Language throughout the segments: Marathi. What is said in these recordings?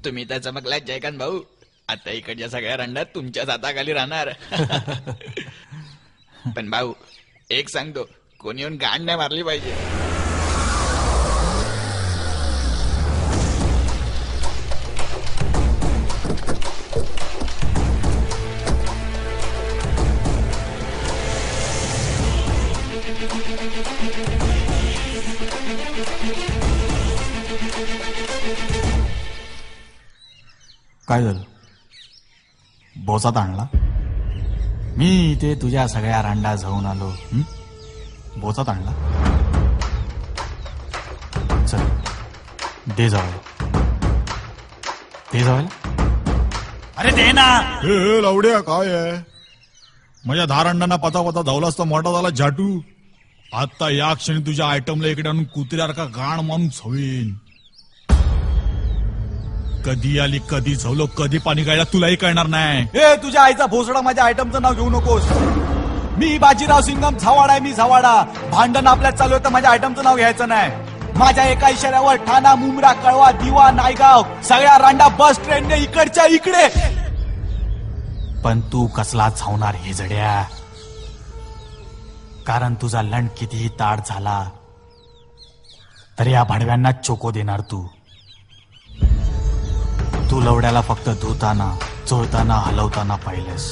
तुम्ही तर चमकलात जयकांत भाऊ. आता इकडच्या सगळ्या रंडात तुमच्याच हाताखाली राहणार. पण भाऊ एक सांगतो, कोणी येऊन गांड नाही मारली पाहिजे. काय झालं? बोचात आणला? मी इथे तुझ्या सगळ्या रांडा जाऊन आलो. बोचात आणला? चल दे जावायला. दे जावायला. अरे दे ना. हे लावड्या काय आहे? माझ्या 10 अंडांना पता पता धावला असता मोठा झाला जाटू. आता या क्षणी तुझ्या आयटमला इकडे आणून कुत्र्यासारखा गाण मारून छवीन. कधी आली कधी झवलो कधी पाणी गायला तुलाही कळणार नाही. ए तुझ्या आईचा भोसडा माझ्या आयटमचं नाव घेऊ नकोस. मी बाजीराव सिंगम झावाडा आहे. मी झावाडा. भांडण आपल्यात चालू आहे तर माझ्या आयटमचं नाव घ्यायचं नाही. माझ्या एका इशाऱ्यावर ठाणा, मुंब्रा, कळवा, दिवा, नायगाव सगळ्या रांडा बस ट्रेनने इकडच्या इकडे. पण तू कसला छावणार हे जड्या? कारण तुझा लंड कितीही ताट झाला तरी या भाडव्यांना चोको देणार तू. तू लवड्याला फक्त धुताना, चोळताना, हलवताना पाहिलंस,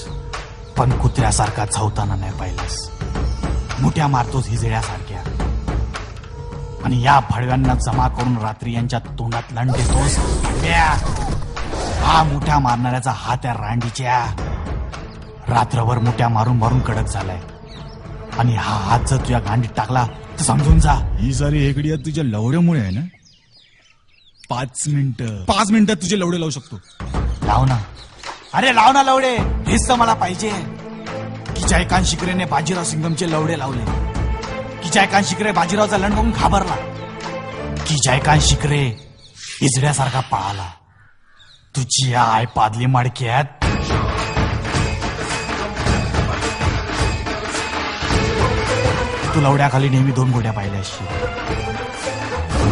पण कुत्र्यासारखा चावताना नाही पाहिलंस. मुठ्या मारतोस हिजड्यासारख्या आणि या भाडव्यांना जमा करून रात्री यांच्या तोंडात लंड देतोस. हा मुठ्या मारणाऱ्याचा हात या रांडीच्या रात्रभर मुठ्या मारून मारून कडक झालाय आणि हा हात जर तुझ्या गांडीत टाकला तर समजून जा ही सारी हेकडी तुझ्या लवड्यामुळे आहे ना. 5 मिनिटात तुझे लवडे लावू शकतो. लाव ना. अरे लाव ना लवडे. हेच तर मला पाहिजे. की जयकांत शिकरेने बाजीराव सिंगमचे लवडे लावले. की जयकांत शिकरे बाजीरावचा लंड बघून घाबरला. की जयकांत शिकरे इजड्यासारखा पळाला. तुझी आय पादली मडक्यात. तू लवड्याखाली नेहमी 2 गोट्या पाहिल्या असशील.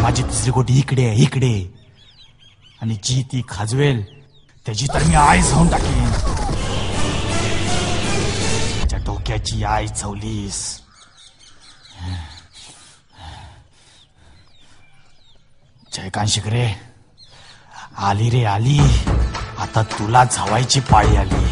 माझी 3री गोटी इकडे इकडे आणि जी ती खाजवेल त्याची तर मी आई जाऊन टाकेन. त्याच्या डोक्याची आई चवलीस. जयकांत शिकरे आली रे आली. आता तुला जावायची पाळी आली.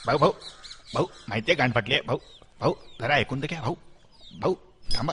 भाऊ भाऊ भाऊ माहितीये गाण फाटली. भाऊ भाऊ जरा ऐकून तर घ्या. भाऊ भाऊ थांबा.